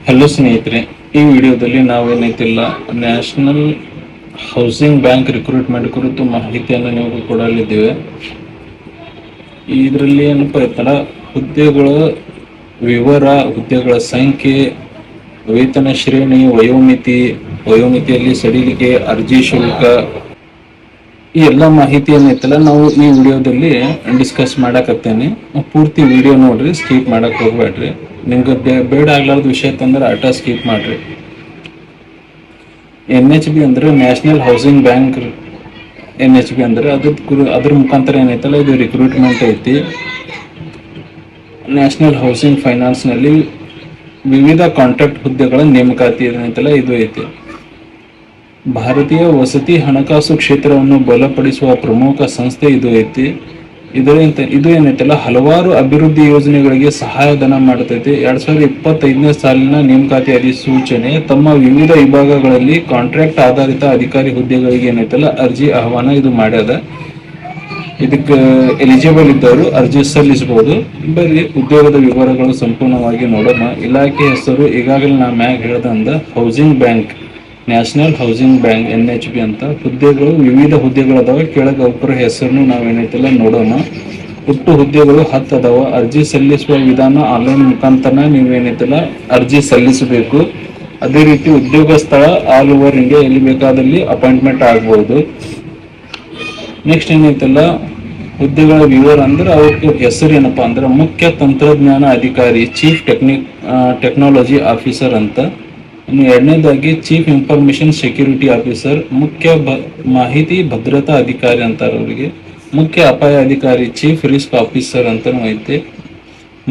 Hello ಸ್ನೇಹಿತರೆ, ಈ ವಿಡಿಯೋದಲ್ಲಿ ನಾವೇನೈತಿಲ್ಲ ನ್ಯಾಷನಲ್ ಹೌಸಿಂಗ್ ಬ್ಯಾಂಕ್ ರಿಕ್ರೂಟ್ಮೆಂಟ್ ಕುರಿತು ಮಾಹಿತಿಯನ್ನು ನೀವು ಕೊಡಲಿದ್ದೇವೆ. ಇದರಲ್ಲಿ ಏನಪ್ಪ ಇರ್ತಲ್ಲ, ಹುದ್ದೆಗಳ ವಿವರ, ಹುದ್ದೆಗಳ ಸಂಖ್ಯೆ, ವೇತನ ಶ್ರೇಣಿ, ವಯೋಮಿತಿಯಲ್ಲಿ ಸಡಿಲಿಕೆ, ಅರ್ಜಿ ಶುಲ್ಕ, ಈ ಎಲ್ಲ ಮಾಹಿತಿಯನ್ನು ಐತಲ್ಲ ನಾವು ಈ ವಿಡಿಯೋದಲ್ಲಿ ಡಿಸ್ಕಸ್ ಮಾಡಕತ್ತೇನೆ. ಪೂರ್ತಿ ವಿಡಿಯೋ ನೋಡ್ರಿ, ಸ್ಕಿಪ್ ಮಾಡಕ್ ಹೋಗ್ಬೇಡ್ರಿ. ನಿಮ್ಗೆ ಬೇಡ ಆಗ್ಲಾರ್ದ ವಿಷಯ ತಂದ್ರೆ ಆಟ ಸ್ಕಿಪ್ ಮಾಡ್ರಿ. NHB ಅಂದ್ರೆ ನ್ಯಾಷನಲ್ ಹೌಸಿಂಗ್ ಬ್ಯಾಂಕ್. NHB ಅಂದ್ರೆ ಅದ್ರ ಮುಖಾಂತರ ಏನೈತಲ್ಲ ಇದು ರಿಕ್ರೂಟ್ಮೆಂಟ್ ಐತಿ. ನ್ಯಾಷನಲ್ ಹೌಸಿಂಗ್ ಫೈನಾನ್ಸ್ ನಲ್ಲಿ ವಿವಿಧ ಕಾಂಟ್ರಾಕ್ಟ್ ಹುದ್ದೆಗಳ ನೇಮಕಾತಿ ಏನೈತಲ್ಲ ಇದು ಐತಿ. ಭಾರತೀಯ ವಸತಿ ಹಣಕಾಸು ಕ್ಷೇತ್ರವನ್ನು ಬಲಪಡಿಸುವ ಪ್ರಮುಖ ಸಂಸ್ಥೆ ಇದು ಐತಿ. ಇದು ಏನೈತಲ್ಲ ಹಲವಾರು ಅಭಿವೃದ್ಧಿ ಯೋಜನೆಗಳಿಗೆ ಸಹಾಯಧನ ಮಾಡುತ್ತೈತಿ. 2025ನೇ ಸಾಲಿನ ನೇಮಕಾತಿ ಅಧಿಸೂಚನೆ ತಮ್ಮ ವಿವಿಧ ವಿಭಾಗಗಳಲ್ಲಿ ಕಾಂಟ್ರಾಕ್ಟ್ ಆಧಾರಿತ ಅಧಿಕಾರಿ ಹುದ್ದೆಗಳಿಗೆ ಏನೈತಲ್ಲ ಅರ್ಜಿ ಆಹ್ವಾನ ಇದು ಮಾಡ್ಯದ. ಇದಕ್ಕೆ ಎಲಿಜಿಬಲ್ ಇದ್ದವರು ಅರ್ಜಿ ಸಲ್ಲಿಸಬಹುದು. ಬರೀ ಉದ್ಯೋಗದ ವಿವರಗಳು ಸಂಪೂರ್ಣವಾಗಿ ನೋಡೋಣ. ಇಲಾಖೆ ಹೆಸರು ಈಗಾಗಲೇ ನಾ ಮ್ಯಾಗ್ ಹೇಳ್ದಂದ housing bank, national housing bank NHB ಅಂತ. ಹುದ್ದೆಗಳು ವಿವಿಧ ಹುದ್ದೆಗಳದಾವ. ಕೆಳಗೆ ಒಬ್ಬರ ಹೆಸರನ್ನು ನಾವೇನೈತಿಲ್ಲ ನೋಡೋಣ. ಒಟ್ಟು ಹುದ್ದೆಗಳು 10 ಅದಾವ. ಅರ್ಜಿ ಸಲ್ಲಿಸುವ ವಿಧಾನ ಆನ್ಲೈನ್ ಮುಖಾಂತರ ನೀವೇನೈತಿಲ್ಲ ಅರ್ಜಿ ಸಲ್ಲಿಸಬೇಕು. ಅದೇ ರೀತಿ ಉದ್ಯೋಗ ಸ್ಥಳ ಆಲ್ ಓವರ್ ಇಂಡಿಯಾ, ಎಲ್ಲಿ ಬೇಕಾದಲ್ಲಿ ಅಪಾಯಿಂಟ್ಮೆಂಟ್ ಆಗ್ಬಹುದು. ನೆಕ್ಸ್ಟ್ ಏನೈತಲ್ಲ ಹುದ್ದೆಗಳ ವಿವರ ಅಂದ್ರೆ ಅವ್ರ ಹೆಸರು ಏನಪ್ಪಾ ಅಂದ್ರೆ ಮುಖ್ಯ ತಂತ್ರಜ್ಞಾನ ಅಧಿಕಾರಿ, ಚೀಫ್ ಟೆಕ್ನಾಲಜಿ ಆಫೀಸರ್ ಅಂತ. ಇನ್ನು ಎರಡನೇದಾಗಿ ಚೀಫ್ ಇನ್ಫಾರ್ಮೇಶನ್ ಸೆಕ್ಯೂರಿಟಿ ಆಫೀಸರ್, ಮುಖ್ಯ ಮಾಹಿತಿ ಭದ್ರತಾ ಅಧಿಕಾರಿ ಅಂತಾರೆ ಅವರಿಗೆ. ಮುಖ್ಯ ಅಪಾಯ ಅಧಿಕಾರಿ, ಚೀಫ್ ರಿಸ್ಕ್ ಆಫೀಸರ್ ಅಂತಾನು ಐತೆ.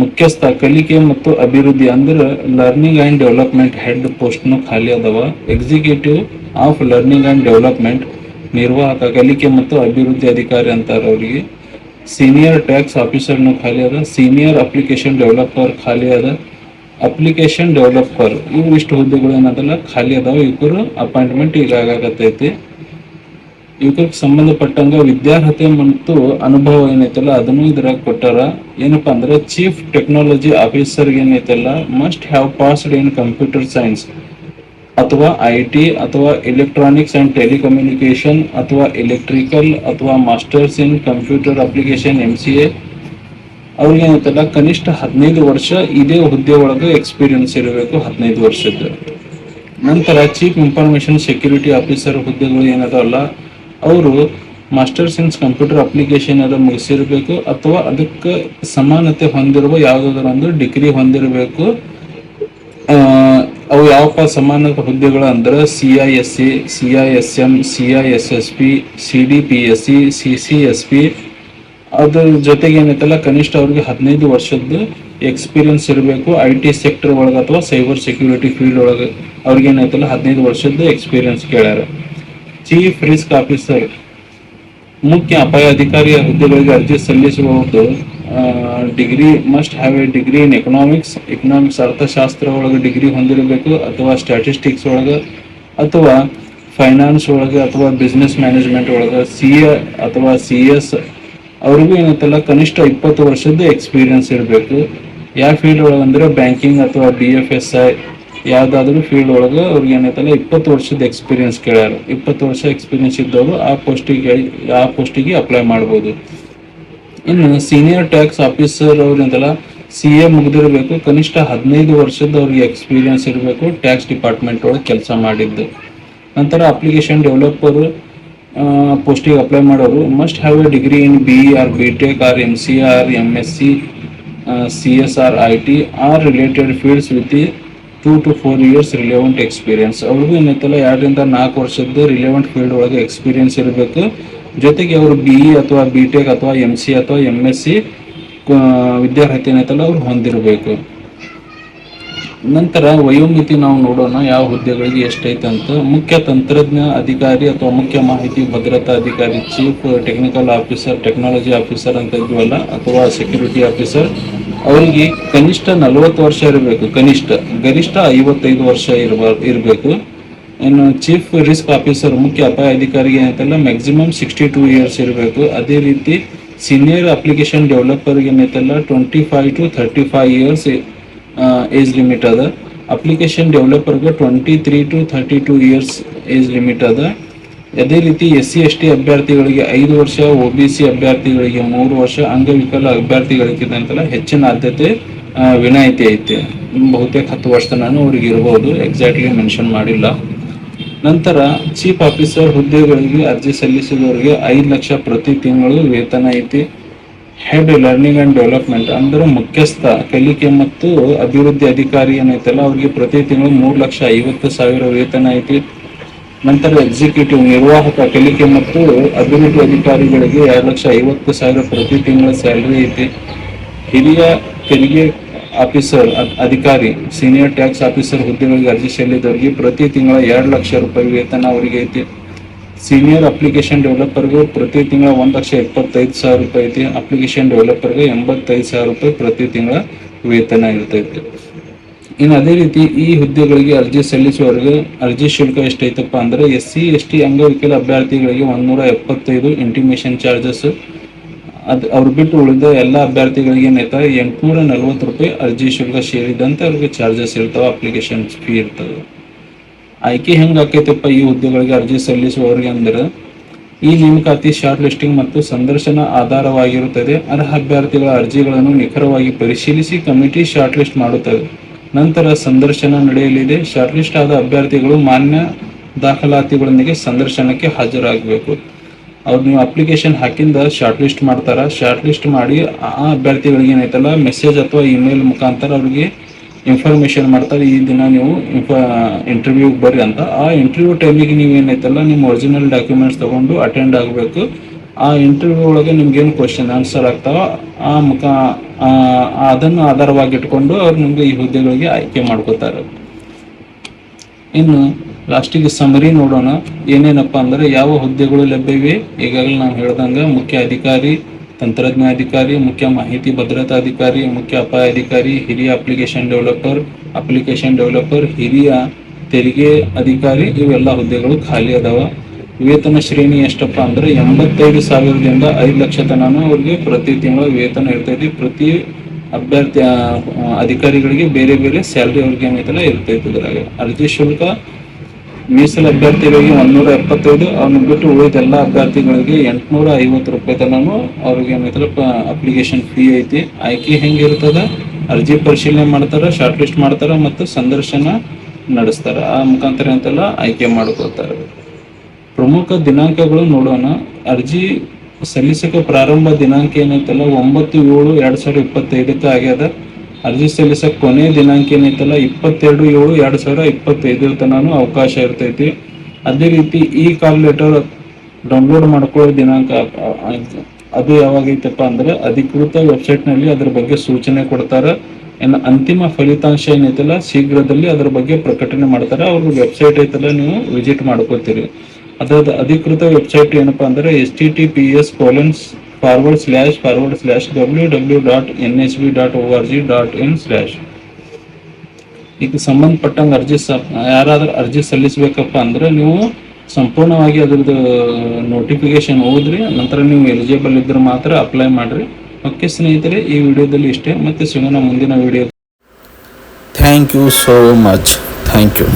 ಮುಖ್ಯಸ್ಥ ಕಲಿಕೆ ಮತ್ತು ಅಭಿವೃದ್ಧಿ ಅಂದ್ರೆ ಲರ್ನಿಂಗ್ ಅಂಡ್ ಡೆವಲಪ್ಮೆಂಟ್ ಹೆಡ್ ಪೋಸ್ಟ್ನು ಖಾಲಿ ಅದಾವ. Executive of learning and development, ನಿರ್ವಾಹಕ ಕಲಿಕೆ ಮತ್ತು ಅಭಿವೃದ್ಧಿ ಅಧಿಕಾರಿ ಅಂತಾರೆ ಅವರಿಗೆ. ಸೀನಿಯರ್ ಟ್ಯಾಕ್ಸ್ ಆಫೀಸರ್ನು ಖಾಲಿ ಅದ. ಸೀನಿಯರ್ ಅಪ್ಲಿಕೇಶನ್ ಡೆವಲಪರ್ ಖಾಲಿ ಅದ. ಅಪ್ಲಿಕೇಶನ್ ಡೆವಲಪರ್, ಇವು ಇಷ್ಟು ಹುದ್ದೆಗಳು ಏನದಲ್ಲ ಖಾಲಿ ಅದಾವ. ಇವರು ಅಪಾಯಿಂಟ್ಮೆಂಟ್ ಈಗ ಆಗತೈತಿ. ಇವಕ್ಕೆ ಸಂಬಂಧಪಟ್ಟಂಗ ವಿದ್ಯಾರ್ಹತೆ ಮತ್ತು ಅನುಭವ ಏನೈತಲ್ಲ ಅದನ್ನು ಇದ್ರಾಗ ಕೊಟ್ಟಾರ. ಏನಪ್ಪಾ ಅಂದ್ರೆ ಚೀಫ್ ಟೆಕ್ನಾಲಜಿ ಆಫೀಸರ್ ಏನೈತಲ್ಲ must have passed in computer science ಅಥವಾ IT ಅಥವಾ ಎಲೆಕ್ಟ್ರಾನಿಕ್ಸ್ ಅಂಡ್ ಟೆಲಿಕಮ್ಯುನಿಕೇಶನ್ ಅಥವಾ ಎಲೆಕ್ಟ್ರಿಕಲ್ ಅಥವಾ masters in computer application MCA. ಅವ್ರಿಗೆ ಏನೈತಲ್ಲ ಕನಿಷ್ಠ 15 ವರ್ಷ ಇದೇ ಹುದ್ದೆ ಒಳಗೆ ಎಕ್ಸ್ಪೀರಿಯನ್ಸ್ ಇರಬೇಕು, 15 ವರ್ಷದ. ನಂತರ ಚೀಫ್ ಇನ್ಫಾರ್ಮೇಶನ್ ಸೆಕ್ಯೂರಿಟಿ ಆಫೀಸರ್ ಹುದ್ದೆಗಳು ಏನದಲ್ಲ ಅವರು ಮಾಸ್ಟರ್ಸ್ ಇನ್ ಕಂಪ್ಯೂಟರ್ ಅಪ್ಲಿಕೇಶನ್ ಅದ ಮುಗಿಸಿರ್ಬೇಕು ಅಥವಾ ಅದಕ್ಕೆ ಸಮಾನತೆ ಹೊಂದಿರುವ ಯಾವುದಾದ್ರೂ ಒಂದು ಡಿಗ್ರಿ ಹೊಂದಿರಬೇಕು. ಅವು ಯಾವಪ್ಪ ಸಮಾನತೆ ಹುದ್ದೆಗಳು ಅಂದ್ರೆ CISA, CISM, CISSP, CDPSC, CCSP. ಅದ್ರ ಜೊತೆಗೆ ಏನೈತಲ್ಲ ಕನಿಷ್ಠ ಅವ್ರಿಗೆ 15 ವರ್ಷದ್ದು ಎಕ್ಸ್ಪೀರಿಯನ್ಸ್ ಇರಬೇಕು. IT ಸೆಕ್ಟರ್ ಒಳಗೆ ಅಥವಾ ಸೈಬರ್ ಸೆಕ್ಯೂರಿಟಿ ಫೀಲ್ಡ್ ಒಳಗೆ ಅವ್ರಿಗೆ ಏನೈತಲ್ಲ 15 ವರ್ಷದ್ದು ಎಕ್ಸ್ಪೀರಿಯನ್ಸ್ ಕೇಳ್ಯಾರ. ಚೀಫ್ ರಿಸ್ಕ್ ಆಫೀಸರ್, ಮುಖ್ಯ ಅಪಾಯ ಅಧಿಕಾರಿಯ ಹುದ್ದೆಗಳಿಗೆ ಅರ್ಜಿ ಸಲ್ಲಿಸಬಹುದು. Degree must have a degree in economics ಅರ್ಥಶಾಸ್ತ್ರ ಒಳಗೆ ಡಿಗ್ರಿ ಹೊಂದಿರಬೇಕು ಅಥವಾ ಸ್ಟ್ಯಾಟಿಸ್ಟಿಕ್ಸ್ ಒಳಗೆ ಅಥವಾ ಫೈನಾನ್ಸ್ ಒಳಗೆ ಅಥವಾ ಬಿಸ್ನೆಸ್ ಮ್ಯಾನೇಜ್ಮೆಂಟ್ ಒಳಗೆ. CA ಅಥವಾ CS ಅವ್ರಿಗೂ ಏನೈತಲ್ಲ ಕನಿಷ್ಠ 20 ವರ್ಷದ ಎಕ್ಸ್ಪೀರಿಯನ್ಸ್ ಇರಬೇಕು. ಯಾವ ಫೀಲ್ಡ್ ಒಳಗೆ ಅಂದ್ರೆ ಬ್ಯಾಂಕಿಂಗ್ ಅಥವಾ BFSI ಯಾವ್ದಾದ್ರು ಫೀಲ್ಡ್ ಒಳಗೆ ಅವ್ರಿಗೆ ಏನೈತಲ್ಲ 20 ವರ್ಷದ ಎಕ್ಸ್ಪೀರಿಯನ್ಸ್ ಕೇಳ್ಯಾರ. 20 ವರ್ಷ ಎಕ್ಸ್ಪೀರಿಯನ್ಸ್ ಇದ್ದವರು ಆ ಪೋಸ್ಟಿಗೆ ಅಪ್ಲೈ ಮಾಡ್ಬೋದು. ಇನ್ನು ಸೀನಿಯರ್ ಟ್ಯಾಕ್ಸ್ ಆಫೀಸರ್ ಅವ್ರಿಂದಲ್ಲ CA ಮುಗ್ದಿರಬೇಕು, ಕನಿಷ್ಠ 15 ವರ್ಷದ ಅವ್ರಿಗೆ ಎಕ್ಸ್ಪೀರಿಯನ್ಸ್ ಇರಬೇಕು, ಟ್ಯಾಕ್ಸ್ ಡಿಪಾರ್ಟ್ಮೆಂಟ್ ಒಳಗೆ ಕೆಲಸ ಮಾಡಿದ್ದು. ನಂತರ ಅಪ್ಲಿಕೇಶನ್ ಡೆವಲಪರ್ ಪೋಸ್ಟಿಗೆ ಅಪ್ಲೈ ಮಾಡೋರು must have a degree in BE or BTech or MCA or MSc, CS or IT or related fields with 2 to 4 years relevant experience. ಅವ್ರಿಗೂ ಏನೈತಲ್ಲ 2 ರಿಂದ 4 ವರ್ಷದ ರಿಲೆವೆಂಟ್ ಫೀಲ್ಡ್ ಒಳಗೆ ಎಕ್ಸ್ಪೀರಿಯನ್ಸ್ ಇರಬೇಕು. ಜೊತೆಗೆ ಅವರು BE ಅಥವಾ BTech ಅಥವಾ MCA ಅಥವಾ MSc ವಿದ್ಯಾರ್ಹತೆ ಏನೈತಲ್ಲ ಅವ್ರು ಹೊಂದಿರಬೇಕು. ನಂತರ ವಯೋಮಿತಿ ನಾವು ನೋಡೋಣ ಯಾವ ಹುದ್ದೆಗಳಿಗೆ ಎಷ್ಟೈತೆ ಅಂತ. ಮುಖ್ಯ ತಂತ್ರಜ್ಞ ಅಧಿಕಾರಿ ಅಥವಾ ಮುಖ್ಯ ಮಾಹಿತಿ ಭದ್ರತಾ ಅಧಿಕಾರಿ, chief technical officer, technology officer ಅಂತ ಇದ್ವಲ್ಲ ಅಥವಾ ಸೆಕ್ಯೂರಿಟಿ ಆಫೀಸರ್, ಅವರಿಗೆ ಕನಿಷ್ಠ 40 ವರ್ಷ ಇರಬೇಕು, ಕನಿಷ್ಠ. ಗರಿಷ್ಠ 55 ವರ್ಷ ಇರಬೇಕು. ಇನ್ನು ಚೀಫ್ ರಿಸ್ಕ್ ಆಫೀಸರ್ ಮುಖ್ಯ ಅಪಾಯ ಅಧಿಕಾರಿಗೆ ಏನೈತಲ್ಲ ಮ್ಯಾಕ್ಸಿಮಮ್ 62 ಇಯರ್ಸ್ ಇರಬೇಕು. ಅದೇ ರೀತಿ ಸೀನಿಯರ್ ಅಪ್ಲಿಕೇಶನ್ ಡೆವಲಪರ್ಗೆ ಏನೈತಲ್ಲ 25 to 35 ಇಯರ್ಸ್ ಏಜ್ ಲಿಮಿಟ್ ಅದ. ಅಪ್ಲಿಕೇಶನ್ ಡೆವಲಪರ್ಗೆ 23 to 32 ಇಯರ್ಸ್ ಏಜ್ ಲಿಮಿಟ್ ಅದ. ಅದೇ ರೀತಿ SC/ST ಅಭ್ಯರ್ಥಿಗಳಿಗೆ 5 ವರ್ಷ, OBC ಅಭ್ಯರ್ಥಿಗಳಿಗೆ 3 ವರ್ಷ, ಅಂಗವಿಕಲ ಅಭ್ಯರ್ಥಿಗಳಿಗೆ ಅಂತಲ್ಲ ಹೆಚ್ಚಿನ ಆದ್ಯತೆ ವಿನಾಯಿತಿ ಐತೆ. ಬಹುತೇಕ 10 ವರ್ಷ ನಾನು ಅವ್ರಿಗೆ ಇರ್ಬೋದು, ಎಕ್ಸಾಕ್ಟ್ಲಿ ಮೆನ್ಷನ್ ಮಾಡಿಲ್ಲ. ನಂತರ ಚೀಫ್ ಆಫೀಸರ್ ಹುದ್ದೆಗಳಿಗೆ ಅರ್ಜಿ ಸಲ್ಲಿಸಿದವರಿಗೆ 5 ಲಕ್ಷ ಪ್ರತಿ ತಿಂಗಳು ವೇತನ ಐತಿ. ಹೆಡ್ ಲರ್ನಿಂಗ್ ಅಂಡ್ ಡೆವಲಪ್ಮೆಂಟ್ ಅಂದ್ರೆ ಮುಖ್ಯಸ್ಥ ಕಲಿಕೆ ಮತ್ತು ಅಭಿವೃದ್ಧಿ ಅಧಿಕಾರಿ ಏನೈತಲ್ಲ ಅವ್ರಿಗೆ ಪ್ರತಿ ತಿಂಗಳು 3,50,000 ವೇತನ ಐತಿ. ನಂತರ ಎಕ್ಸಿಕ್ಯೂಟಿವ್ ನಿರ್ವಾಹಕ ಕಲಿಕೆ ಮತ್ತು ಅಭಿವೃದ್ಧಿ ಅಧಿಕಾರಿಗಳಿಗೆ 2,50,000 ಪ್ರತಿ ತಿಂಗಳ ಸ್ಯಾಲರಿ ಐತಿ. ಹಿರಿಯ ತೆರಿಗೆ ಆಫೀಸರ್ ಅಧಿಕಾರಿ ಸೀನಿಯರ್ ಟ್ಯಾಕ್ಸ್ ಆಫೀಸರ್ ಹುದ್ದೆಗಳಿಗೆ ಅರ್ಜಿ ಸಲ್ಲಿದವರಿಗೆ ಪ್ರತಿ ತಿಂಗಳ 2 ಲಕ್ಷ ರೂಪಾಯಿ ವೇತನ ಅವರಿಗೆ ಐತಿ. ಸೀನಿಯರ್ ಅಪ್ಲಿಕೇಶನ್ ಡೆವಲಪರ್ಗೂ ಪ್ರತಿ ತಿಂಗಳ 1,25,000 ರೂಪಾಯಿ ಐತಿ. ಅಪ್ಲಿಕೇಶನ್ ಡೆವಲಪರ್ಗೆ 85,000 ರೂಪಾಯಿ ಪ್ರತಿ ತಿಂಗಳ ವೇತನ ಇರ್ತೈತಿ. ಇನ್ನು ಅದೇ ರೀತಿ ಈ ಹುದ್ದೆಗಳಿಗೆ ಅರ್ಜಿ ಸಲ್ಲಿಸುವವರಿಗೆ ಅರ್ಜಿ ಶುಲ್ಕ ಎಷ್ಟೈತಪ್ಪ ಅಂದ್ರೆ SC/ST ಅಂಗವಿಕಲ ಅಭ್ಯರ್ಥಿಗಳಿಗೆ 175 ಇಂಟಿಮೇಷನ್ ಚಾರ್ಜಸ್. ಅವ್ರು ಬಿಟ್ಟು ಉಳಿದ ಎಲ್ಲ ಅಭ್ಯರ್ಥಿಗಳಿಗೆ ಏನೈತೆ 840 ರೂಪಾಯಿ ಅರ್ಜಿ ಶುಲ್ಕ ಸೇರಿದಂತೆ ಅವ್ರಿಗೆ ಚಾರ್ಜಸ್ ಇರ್ತಾವ, ಅಪ್ಲಿಕೇಶನ್ ಫೀ ಇರ್ತದೆ. ಆಯ್ಕೆ ಹೆಂಗೆ ಆಕೈತಪ್ಪ ಈ ಹುದ್ದೆಗಳಿಗೆ ಅರ್ಜಿ ಸಲ್ಲಿಸುವವರಿಗೆ ಅಂದ್ರೆ ಈ ನೇಮಕಾತಿ ಶಾರ್ಟ್ ಲಿಸ್ಟಿಂಗ್ ಮತ್ತು ಸಂದರ್ಶನ ಆಧಾರವಾಗಿರುತ್ತದೆ. ಅರ್ಹ ಅಭ್ಯರ್ಥಿಗಳ ಅರ್ಜಿಗಳನ್ನು ನಿಖರವಾಗಿ ಪರಿಶೀಲಿಸಿ ಕಮಿಟಿ ಶಾರ್ಟ್ ಲಿಸ್ಟ್ ಮಾಡುತ್ತದೆ. ನಂತರ ಸಂದರ್ಶನ ನಡೆಯಲಿದೆ. ಶಾರ್ಟ್ ಲಿಸ್ಟ್ ಆದ ಅಭ್ಯರ್ಥಿಗಳು ಮಾನ್ಯ ದಾಖಲಾತಿಗಳೊಂದಿಗೆ ಸಂದರ್ಶನಕ್ಕೆ ಹಾಜರಾಗಬೇಕು. ಅವ್ರು ನೀವು ಅಪ್ಲಿಕೇಶನ್ ಹಾಕಿಂದ ಶಾರ್ಟ್ ಲಿಸ್ಟ್ ಮಾಡ್ತಾರ. ಶಾರ್ಟ್ ಲಿಸ್ಟ್ ಮಾಡಿ ಆ ಅಭ್ಯರ್ಥಿಗಳಿಗೆ ಏನೈತಲ್ಲ ಮೆಸೇಜ್ ಅಥವಾ ಇಮೇಲ್ ಮುಖಾಂತರ ಅವ್ರಿಗೆ ಇನ್ಫಾರ್ಮೇಶನ್ ಮಾಡ್ತಾರೆ, ಈ ದಿನ ನೀವು ಇಂಟರ್ವ್ಯೂಗೆ ಬರ್ರಿ ಅಂತ. ಆ ಇಂಟರ್ವ್ಯೂ ಟೈಮಿಗೆ ನೀವು ಏನೈತಲ್ಲ ನಿಮ್ಮ ಒರಿಜಿನಲ್ ಡಾಕ್ಯುಮೆಂಟ್ಸ್ ತಗೊಂಡು ಅಟೆಂಡ್ ಆಗಬೇಕು. ಆ ಇಂಟರ್ವ್ಯೂ ಒಳಗೆ ನಿಮ್ಗೇನು ಕ್ವಶನ್ ಆನ್ಸರ್ ಆಗ್ತಾವ ಅದನ್ನು ಆಧಾರವಾಗಿ ಇಟ್ಕೊಂಡು ಅವ್ರು ನಿಮ್ಗೆ ಈ ಹುದ್ದೆಗಳಿಗೆ ಆಯ್ಕೆ ಮಾಡ್ಕೋತಾರೆ. ಇನ್ನು ಲಾಸ್ಟಿಗೆ ಸಮರಿ ನೋಡೋಣ. ಏನೇನಪ್ಪ ಅಂದ್ರೆ ಯಾವ ಹುದ್ದೆಗಳು ಲಭ್ಯವಿವೆ. ಈಗಾಗಲೇ ನಾವು ಹೇಳ್ದಂಗೆ ಮುಖ್ಯ ಅಧಿಕಾರಿ, ತಂತ್ರಜ್ಞಾನ ಅಧಿಕಾರಿ, ಮುಖ್ಯ ಮಾಹಿತಿ ಭದ್ರತಾ ಅಧಿಕಾರಿ, ಮುಖ್ಯ ಅಪಾಯ ಅಧಿಕಾರಿ, ಹಿರಿಯ ಅಪ್ಲಿಕೇಶನ್ ಡೆವಲಪರ್, ಹಿರಿಯ ತೆರಿಗೆ ಅಧಿಕಾರಿ, ಇವೆಲ್ಲ ಹುದ್ದೆಗಳು ಖಾಲಿ ಅದಾವ. ವೇತನ ಶ್ರೇಣಿ ಎಷ್ಟಪ್ಪ ಅಂದ್ರೆ 85,000ದಿಂದ 5 ಲಕ್ಷ ತನಕ ಅವ್ರಿಗೆ ಪ್ರತಿ ತಿಂಗಳ ವೇತನ ಇರ್ತೈತಿ. ಪ್ರತಿ ಅಭ್ಯರ್ಥಿ ಅಧಿಕಾರಿಗಳಿಗೆ ಬೇರೆ ಬೇರೆ ಸ್ಯಾಲ್ರಿ ಅವ್ರಿಗೆ ಏನೈತಲ್ಲ ಇರ್ತೈತಿ. ಇದ್ರಾಗ ಅರ್ಜಿ ಶುಲ್ಕ ಮೀಸಲು ಅಭ್ಯರ್ಥಿಗಳಿಗೆ 175, ಅವ್ರನ್ನ ಬಿಟ್ಟು ಉಳಿದ ಎಲ್ಲ ಅಭ್ಯರ್ಥಿಗಳಿಗೆ 850 ರೂಪಾಯಿ ತನಕ ಅವ್ರಿಗೆ ಏನೈತಲ್ಲ ಅಪ್ಲಿಕೇಶನ್ ಫೀ ಐತಿ. ಆಯ್ಕೆ ಹೆಂಗಿರ್ತದ, ಅರ್ಜಿ ಪರಿಶೀಲನೆ ಮಾಡ್ತಾರ, ಶಾರ್ಟ್ ಲಿಸ್ಟ್ ಮಾಡ್ತಾರ ಮತ್ತು ಸಂದರ್ಶನ ನಡೆಸ್ತಾರ. ಆ ಮುಖಾಂತರ ಅಂತಲ್ಲ ಆಯ್ಕೆ ಮಾಡ್ಕೋತಾರೆ. ಪ್ರಮುಖ ದಿನಾಂಕಗಳು ನೋಡೋಣ. ಅರ್ಜಿ ಸಲ್ಲಿಸಕ ಪ್ರಾರಂಭ ದಿನಾಂಕ ಏನೈತಲ್ಲ 9/7/2025 ಆಗ್ಯದ. ಅರ್ಜಿ ಸಲ್ಲಿಸಕ ಕೊನೆಯ ದಿನಾಂಕ ಏನೈತಲ್ಲ 22/7/2025 ತನಕ ಅವಕಾಶ ಇರ್ತೈತಿ. ಅದೇ ರೀತಿ ಈ ಕಾಲ್ ಲೆಟರ್ ಡೌನ್ಲೋಡ್ ಮಾಡ್ಕೊಳ್ಳೋ ದಿನಾಂಕ ಅದು ಯಾವಾಗೈತಪ್ಪ ಅಂದ್ರೆ ಅಧಿಕೃತ ವೆಬ್ಸೈಟ್ನಲ್ಲಿ ಅದ್ರ ಬಗ್ಗೆ ಸೂಚನೆ ಕೊಡ್ತಾರೆ. ಇನ್ನು ಅಂತಿಮ ಫಲಿತಾಂಶ ಏನೈತಲ್ಲ ಶೀಘ್ರದಲ್ಲಿ ಅದ್ರ ಬಗ್ಗೆ ಪ್ರಕಟಣೆ ಮಾಡ್ತಾರೆ. ಅವ್ರ ವೆಬ್ಸೈಟ್ ಐತಲ್ಲ ನೀವು ವಿಸಿಟ್ ಮಾಡ್ಕೋತೀರಿ. ಅದ್ರದ್ದು ಅಧಿಕೃತ ವೆಬ್ಸೈಟ್ ಏನಪ್ಪಾ ಅಂದ್ರೆ https://www.nhb.org.in/ ಈಗ ಸಂಬಂಧಪಟ್ಟಂಗೆ ಯಾರಾದ್ರೂ ಅರ್ಜಿ ಸಲ್ಲಿಸಬೇಕಪ್ಪ ಅಂದ್ರೆ ನೀವು ಸಂಪೂರ್ಣವಾಗಿ ಅದ್ರದ್ದು ನೋಟಿಫಿಕೇಶನ್ ಓದ್ರಿ. ನಂತರ ನೀವು ಎಲಿಜಿಬಲ್ ಇದ್ರೆ ಮಾತ್ರ ಅಪ್ಲೈ ಮಾಡ್ರಿ. ಓಕೆ ಸ್ನೇಹಿತರೆ, ಈ ವಿಡಿಯೋದಲ್ಲಿ ಇಷ್ಟೇ. ಮತ್ತೆ ಸಿಗೋಣ ಮುಂದಿನ video. Thank you so much. Thank you.